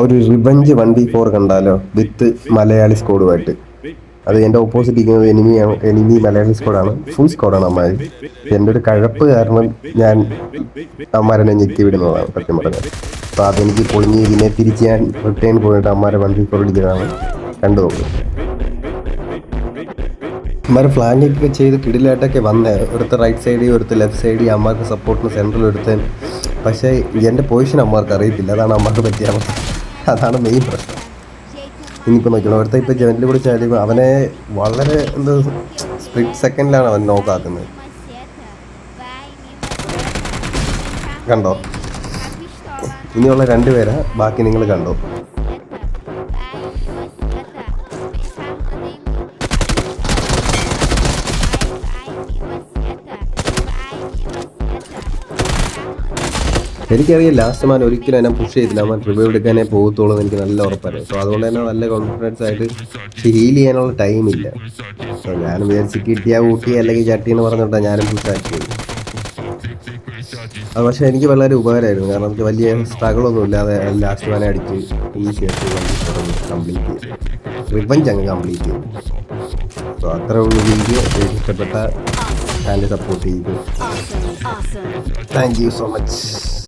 ഒരു revenge 1v4 കണ്ടാലോ വിത്ത് മലയാളി സ്ക്വാഡുമായിട്ട്. അത് എൻ്റെ ഓപ്പോസിറ്റ് ഇരിക്കുന്നത് എനിമി മലയാളി സ്ക്വാഡാണ്, ഫുൾ സ്ക്വാഡാണ് അമ്മാർ. എൻ്റെ ഒരു കഴപ്പ് കാരണം ഞാൻ അമ്മാരനെ ഞെക്കി വിടുന്നതാണ് സത്യം പറഞ്ഞത്. അപ്പോൾ അതെനിക്ക് പൊളിഞ്ഞ് ഇതിനെ തിരിച്ച് ഞാൻ റിട്ടേൺ പോയിട്ട് അമ്മാരെ 1v4 അടിക്കുന്നതാണ്. കണ്ടു നോക്കും. അമ്മാർ ഫ്ലാങ്ങൊക്കെ ചെയ്ത് കിടിലായിട്ടൊക്കെ വന്നേ. ഒരുത്ത റൈറ്റ് സൈഡിൽ, ഒരുത്ത ലെഫ്റ്റ് സൈഡിൽ, അമ്മാർക്ക് സപ്പോർട്ടിന് സെൻട്രൽ ഒരുത്തൻ. പക്ഷേ എൻ്റെ പൊസിഷൻ അമ്മാർക്ക് അറിയത്തില്ല. അതാണ് അമ്മാർക്ക് പറ്റിയ അവസ്ഥ. അതാണ് മെയിൻ പ്രശ്നം. ഇനിയിപ്പോൾ നോക്കണം, ഒരുത്ത ഇപ്പോൾ ജനലിൽ കൂടി ചാടിയപ്പോൾ അവനെ വളരെ സ്പ്ലിറ്റ് സെക്കൻഡിലാണ് അവൻ നോക്കാക്കുന്നത്. കണ്ടോ? ഇനിയുള്ള 2 പേരാ, ബാക്കി നിങ്ങൾ കണ്ടോ. എനിക്കറിയാം ലാസ്റ്റ് മാൻ ഒരിക്കലും എന്നെ പുഷ് ചെയ്തില്ല. അവൻ റിവൈവ് എടുക്കാനേ പോകത്തുള്ളൂ എന്ന് എനിക്ക് നല്ല ഉറപ്പായിരുന്നു. സോ അതുകൊണ്ട് തന്നെ നല്ല കോൺഫിഡൻസ് ആയിട്ട് ഹീൽ ചെയ്യാനുള്ള ടൈമില്ല. സോ ഞാനും വിചാരിച്ച് കിട്ടിയാൽ ഊട്ടി അല്ലെങ്കിൽ ചട്ടി എന്ന് പറഞ്ഞിട്ടാണ് ഞാനും പുഷ് ആക്കിയത്. അത് പക്ഷേ എനിക്ക് വളരെ ഉപകാരമായിരുന്നു. കാരണം നമുക്ക് വലിയ സ്ട്രഗിളൊന്നും ഇല്ലാതെ ലാസ്റ്റ് മാനെ അടിച്ച് ഈസി ആയിട്ട് കംപ്ലീറ്റ് ചെയ്തു. റിവഞ്ച് അങ്ങ് കംപ്ലീറ്റ് ചെയ്തു. സോ അത്ര ഉള്ളൂ. വീഡിയോ ഇഷ്ടപ്പെട്ട ചാനൽ സപ്പോർട്ട് ചെയ്തു. Thank you so much.